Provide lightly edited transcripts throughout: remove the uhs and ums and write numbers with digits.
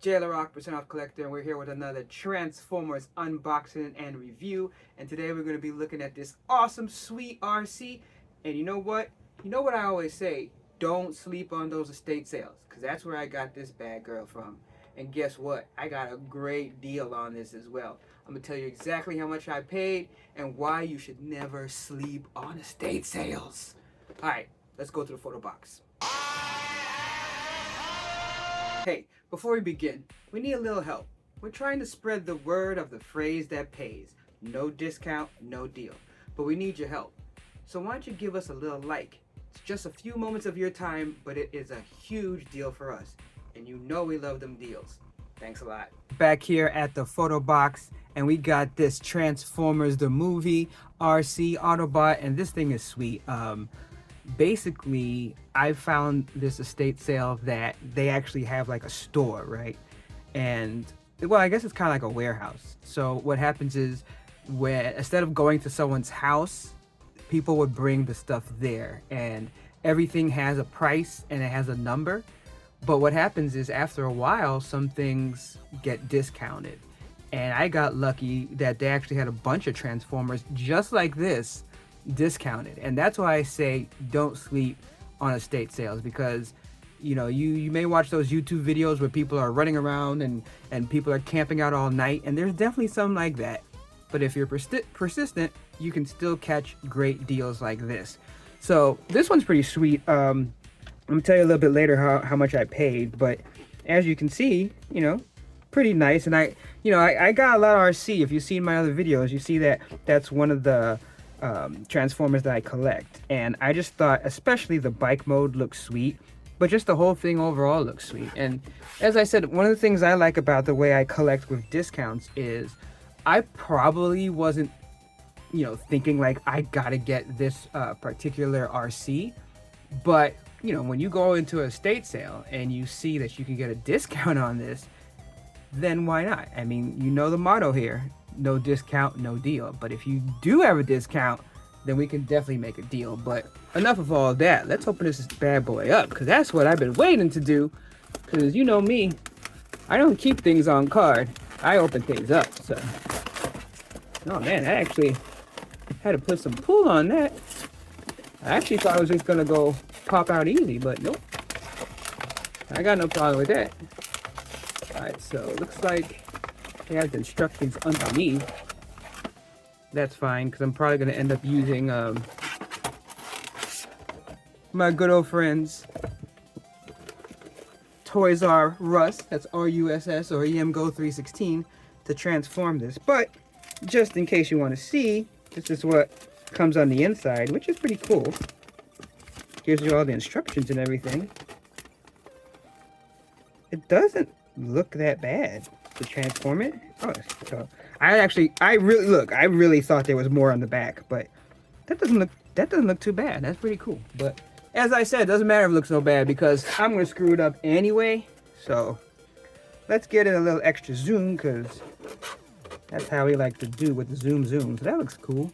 Jailer Rock percent off collector, and we're here with another Transformers unboxing and review. And today we're going to be looking at this awesome, sweet Arcee. And you know what? You know what I always say? Don't sleep on those estate sales, because that's where I got this bad girl from. And guess what? I got a great deal on this as well. I'm going to tell you exactly how much I paid and why you should never sleep on estate sales. All right, let's go to the photo box. Hey, before we begin, we need a little help. We're trying to spread the word of the phrase that pays. No discount, no deal. But we need your help. So why don't you give us a little like? It's just a few moments of your time, but it is a huge deal for us. And you know we love them deals. Thanks a lot. Back here at the photo box, and we got this Transformers the movie Arcee Autobot, and this thing is sweet. Basically, I found this estate sale that they actually have like a store, right? And well, I guess it's kind of like a warehouse. So what happens is, when instead of going to someone's house, people would bring the stuff there, and everything has a price and it has a number. But what happens is, after a while, some things get discounted. And I got lucky that they actually had a bunch of Transformers just like this discounted. And that's why I say don't sleep on estate sales, because you may watch those YouTube videos where people are running around and people are camping out all night, and there's definitely some like that. But if you're persistent, you can still catch great deals like this. So this one's pretty sweet. I'm gonna tell you a little bit later how much I paid, but as you can see, pretty nice. And I got a lot of Arcee. If you've seen my other videos, you see that that's one of the Transformers that I collect. And I just thought, especially the bike mode looks sweet, but just the whole thing overall looks sweet. And as I said, one of the things I like about the way I collect with discounts is I probably wasn't thinking like I gotta get this particular Arcee, but when you go into a estate sale and you see that you can get a discount on this, then why not? I mean, the motto here: no discount, no deal. But if you do have a discount, then we can definitely make a deal. But enough of all that. Let's open this bad boy up, because that's what I've been waiting to do. Because you know me, I don't keep things on card. I open things up. So, oh man, I actually had to put some pull on that. I actually thought it was just gonna go pop out easy, but nope. I got no problem with that. Alright, so it looks like it has the instructions underneath. That's fine, because I'm probably going to end up using my good old friends Toys R Us, that's RUSS or EMGO 316, to transform this. But just in case you want to see, this is what comes on the inside, which is pretty cool. Gives you all the instructions and everything. It doesn't look that bad to transform it. Oh, so I really thought there was more on the back, but that doesn't look too bad. That's pretty cool. But as I said, it doesn't matter if it looks so bad, because I'm gonna screw it up anyway. So let's get in a little extra zoom, because that's how we like to do with the zoom. So that looks cool.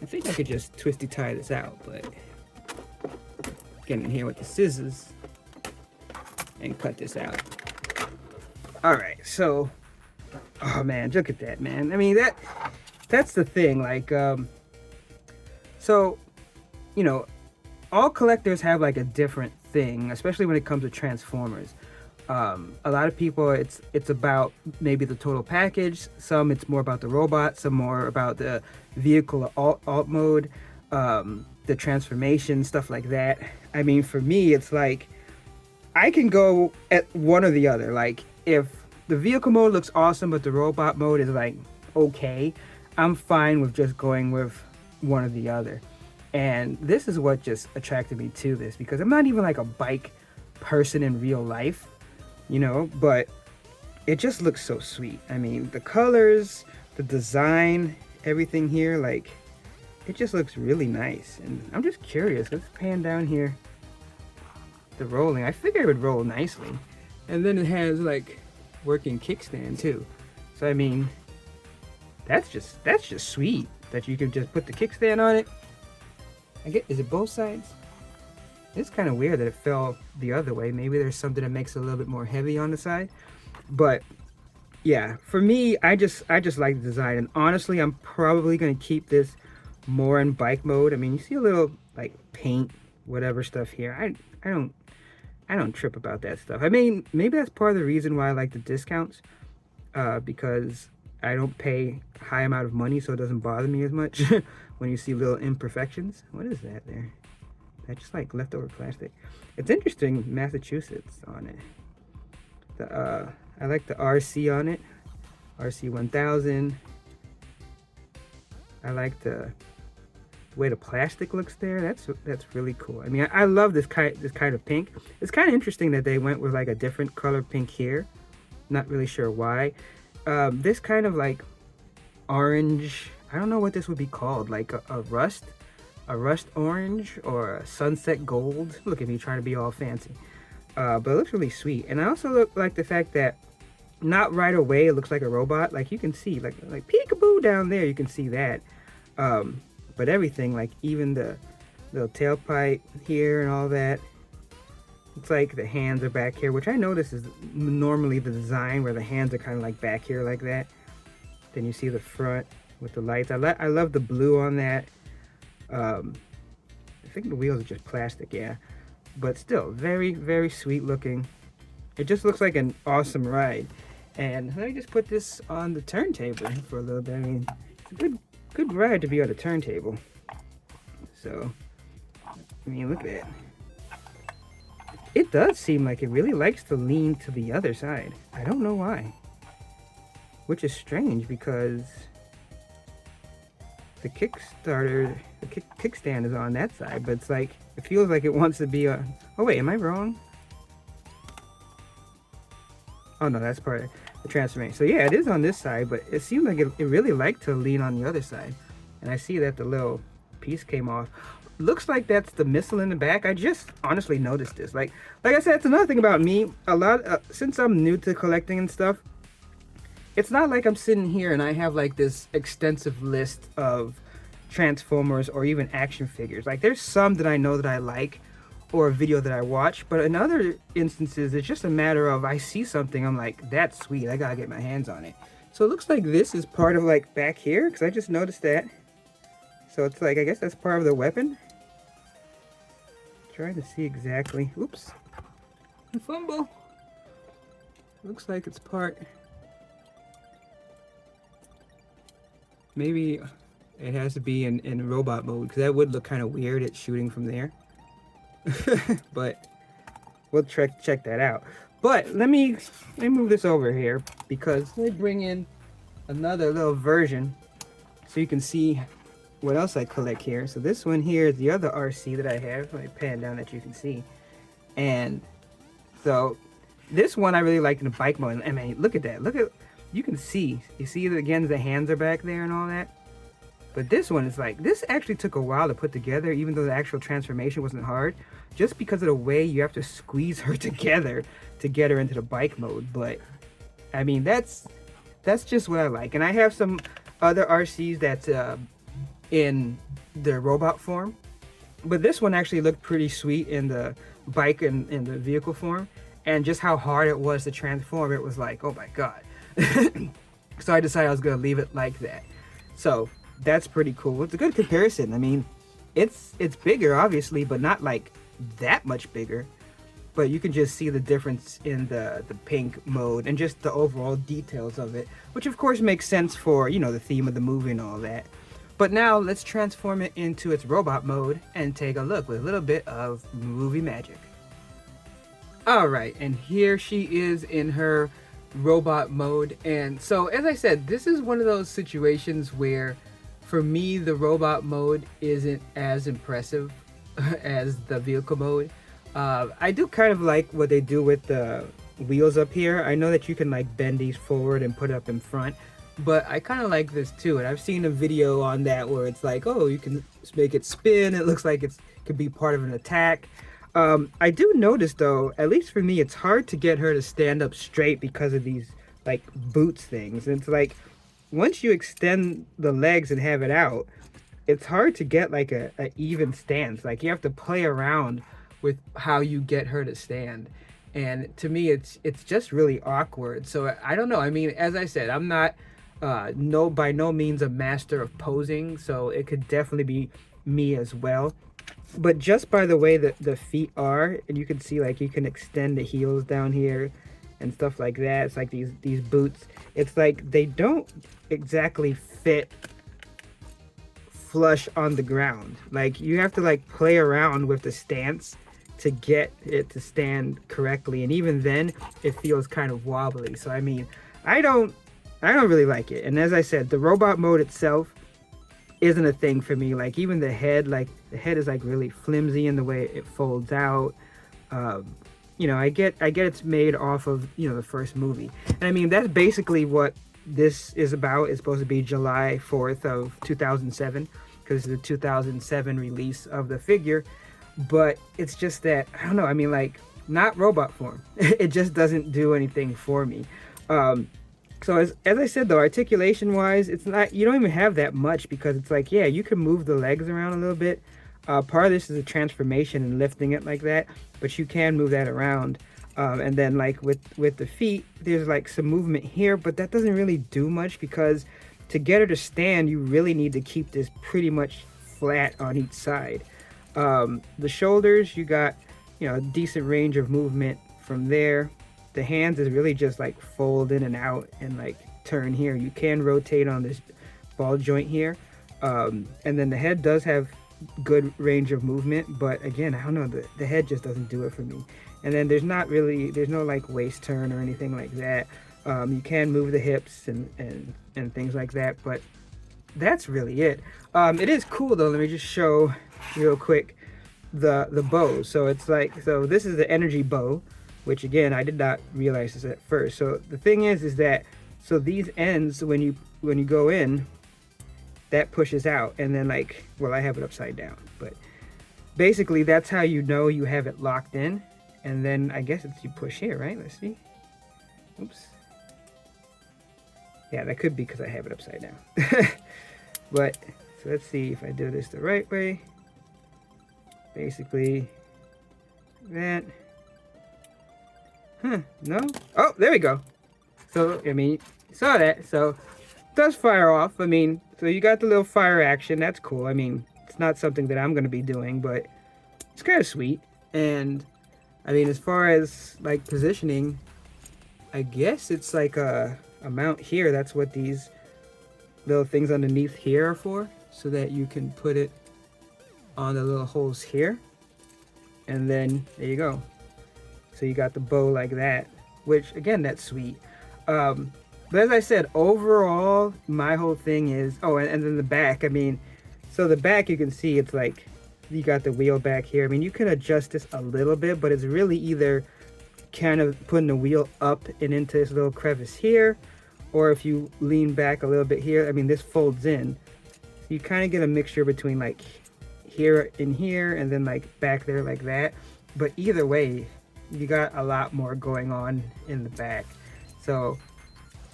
I think I could just twisty tie this out, but get in here with the scissors and cut this out. All right, so, oh man, look at that, man. I mean, that's the thing. Like, so, all collectors have like a different thing, especially when it comes to Transformers. A lot of people, it's about maybe the total package. Some it's more about the robot. Some more about the vehicle alt mode, the transformation, stuff like that. I mean, for me, it's like I can go at one or the other. Like, if the vehicle mode looks awesome, but the robot mode is like okay, I'm fine with just going with one or the other. And this is what just attracted me to this, because I'm not even like a bike person in real life, but it just looks so sweet. I mean, the colors, the design, everything here, like, it just looks really nice. And I'm just curious. Let's pan down here. The rolling, I figured it would roll nicely. And then it has like working kickstand too. So I mean, that's just sweet that you can just put the kickstand on it. Is it both sides? It's kind of weird that it fell the other way. Maybe there's something that makes it a little bit more heavy on the side. But yeah, for me, I just like the design. And honestly, I'm probably gonna keep this more in bike mode. I mean, you see a little like paint, whatever stuff here. I don't I don't trip about that stuff. I mean, maybe that's part of the reason why I like the discounts, because I don't pay a high amount of money, so it doesn't bother me as much when you see little imperfections. What is that there? That's just like leftover plastic. It's interesting, Massachusetts on it. I like the Arcee on it, Arcee 1000. I like the way the plastic looks there. That's really cool. I mean, I love this kind of pink. It's kind of interesting that they went with like a different color pink here. Not really sure why. This kind of like orange, I don't know what this would be called, like a rust orange or a sunset gold. Look at me trying to be all fancy. But it looks really sweet. And I also like the fact that not right away it looks like a robot. Like you can see like peekaboo down there, you can see that. But everything, like even the little tailpipe here and all that, it's like the hands are back here, which I notice is normally the design where the hands are kind of like back here like that. Then you see the front with the lights. I love the blue on that. I think the wheels are just plastic, yeah, but still very, very sweet looking. It just looks like an awesome ride. And let me just put this on the turntable for a little bit. I mean, it's a good ride to be on a turntable. So, I mean, look at that. It does seem like it really likes to lean to the other side. I don't know why. Which is strange because the kickstand is on that side, but it's like, it feels like it wants to be on. Oh wait, am I wrong? Oh no, that's part of the transformation. So yeah, it is on this side, but it seems like it really liked to lean on the other side. And I see that the little piece came off. Looks like that's the missile in the back. I just honestly noticed this. Like I said, it's another thing about me. Since I'm new to collecting and stuff, it's not like I'm sitting here and I have like this extensive list of Transformers or even action figures. Like there's some that I know that I like, or a video that I watch, but in other instances it's just a matter of I see something, I'm like, that's sweet, I gotta get my hands on it. So it looks like this is part of like back here, because I just noticed that. So it's like, I guess that's part of the weapon. Trying to see exactly. Oops, I fumble. Looks like it's part. Maybe it has to be in robot mode, because that would look kind of weird, it's shooting from there. But we'll check that out. But let me move this over here, because let me bring in another little version so you can see what else I collect here. So this one here is the other Arcee that I have. Let me pan down that you can see. And so this one I really like in the bike mode. I mean, look at that. You can see. You see that again, the hands are back there and all that. But this one is like, this actually took a while to put together, even though the actual transformation wasn't hard, just because of the way you have to squeeze her together to get her into the bike mode. But I mean, that's just what I like. And I have some other Arcees that's in the robot form, but this one actually looked pretty sweet in the bike and in the vehicle form. And just how hard it was to transform, it was like, oh my god. So I decided I was gonna leave it like that. So that's pretty cool. It's a good comparison. I mean, it's bigger obviously, but not like that much bigger. But you can just see the difference in the pink mode and just the overall details of it, which of course makes sense for, you know, the theme of the movie and all that. But now let's transform it into its robot mode and take a look with a little bit of movie magic. Alright, and here she is in her robot mode. And so, as I said, this is one of those situations where for me the robot mode isn't as impressive as the vehicle mode. I do kind of like what they do with the wheels up here. I know that you can like bend these forward and put it up in front, but I kind of like this too. And I've seen a video on that where it's like, oh, you can make it spin. It looks like it could be part of an attack. I do notice though, at least for me, it's hard to get her to stand up straight because of these like boots things. And it's like, once you extend the legs and have it out, it's hard to get like a even stance. Like you have to play around with how you get her to stand. And to me, it's just really awkward. So I don't know. I mean, as I said, I'm not no by no means a master of posing, so it could definitely be me as well. But just by the way that the feet are, and you can see like you can extend the heels down here and stuff like that. It's like these boots. It's like they don't exactly fit flush on the ground. Like you have to like play around with the stance to get it to stand correctly, and even then it feels kind of wobbly. So I mean, I don't really like it. And as I said, the robot mode itself isn't a thing for me. Like even the head is like really flimsy in the way it folds out. You know, I get it's made off of, you know, the first movie. And I mean, that's basically what this is about. It's supposed to be July 4th of 2007 because it's the 2007 release of the figure. But it's just that, I don't know, I mean, like, not robot form. It just doesn't do anything for me. So as I said, though, articulation wise, it's not, you don't even have that much, because it's like, yeah, you can move the legs around a little bit. Part of this is a transformation and lifting it like that, but you can move that around. And then like with the feet, there's like some movement here, but that doesn't really do much, because to get her to stand, you really need to keep this pretty much flat on each side. The shoulders, you got, you know, a decent range of movement from there. The hands is really just like fold in and out and like turn here. You can rotate on this ball joint here. And then the head does have good range of movement, but again, I don't know, the head just doesn't do it for me. And then there's no like waist turn or anything like that. You can move the hips and things like that, but that's really it. It is cool though. Let me just show real quick the bow. So it's like, so this is the energy bow, which again, I did not realize this at first. So the thing is that, so these ends, when you go in, that pushes out, and then like, well, I have it upside down, but basically that's how you know you have it locked in. And then I guess it's, you push here, right? Let's see. Oops. Yeah, that could be because I have it upside down. But so let's see if I do this the right way. Basically that. No? Oh, there we go. So, I mean, you saw that. So, it does fire off. I mean, so you got the little fire action. That's cool. I mean, it's not something that I'm going to be doing, but it's kind of sweet. And, I mean, as far as, like, positioning, I guess it's like a mount here. That's what these little things underneath here are for, so that you can put it on the little holes here. And then, there you go. So you got the bow like that, which again, that's sweet. But as I said, overall, my whole thing is, oh, and then the back, I mean, so the back, you can see it's like, you got the wheel back here. I mean, you can adjust this a little bit, but it's really either kind of putting the wheel up and into this little crevice here, or if you lean back a little bit here, I mean, this folds in. So you kind of get a mixture between like here and here, and then like back there like that. But either way, you got a lot more going on in the back. So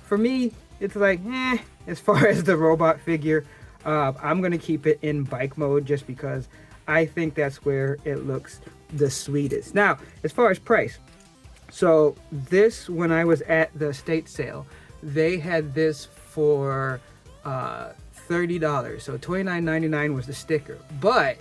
for me, it's like, as far as the robot figure, I'm gonna keep it in bike mode, just because I think that's where it looks the sweetest. Now, as far as price, so this, when I was at the estate sale, they had this for $30. So $29.99 was the sticker, but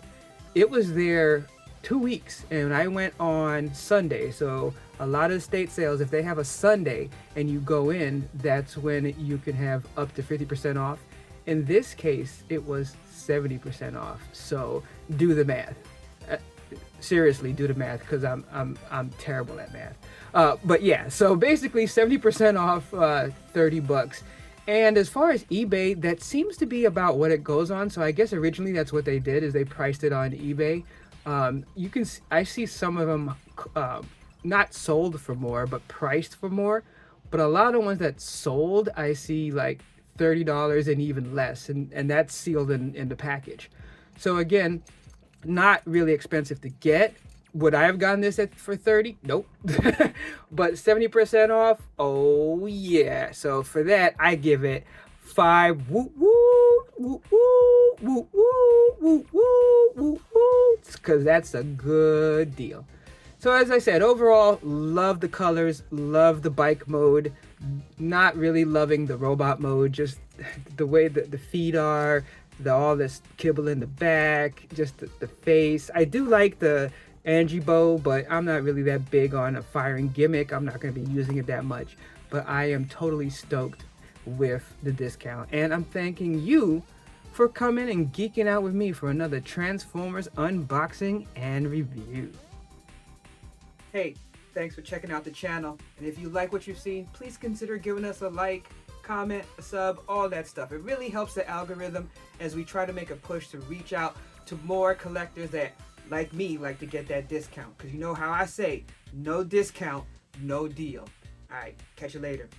it was there 2 weeks, and I went on Sunday. So a lot of estate sales, if they have a Sunday and you go in, that's when you can have up to 50% off. In this case, it was 70% off. So do the math. Seriously, do the math, because I'm terrible at math. But yeah, so basically 70% off, $30. And as far as eBay, that seems to be about what it goes on. So I guess originally that's what they did, is they priced it on eBay. You can, I see some of them not sold for more, but priced for more. But a lot of the ones that sold, I see like $30 and even less, and that's sealed in the package. So again, not really expensive to get. Would I have gotten this for 30? Nope. But 70% off, oh yeah. So for that, I give it 5 woo woo woo, woo, woo, woo, woo, woo, woo, woo, because that's a good deal. So as I said, overall, love the colors, love the bike mode. Not really loving the robot mode, just the way that the feet are, all this kibble in the back, just the face. I do like the Angie bow, but I'm not really that big on a firing gimmick. I'm not going to be using it that much. But I am totally stoked with the discount. And I'm thanking you for coming and geeking out with me for another Transformers unboxing and review. Hey, thanks for checking out the channel. And if you like what you've seen, please consider giving us a like, comment, a sub, all that stuff. It really helps the algorithm as we try to make a push to reach out to more collectors that, like me, like to get that discount. Because you know how I say, no discount, no deal. All right, catch you later.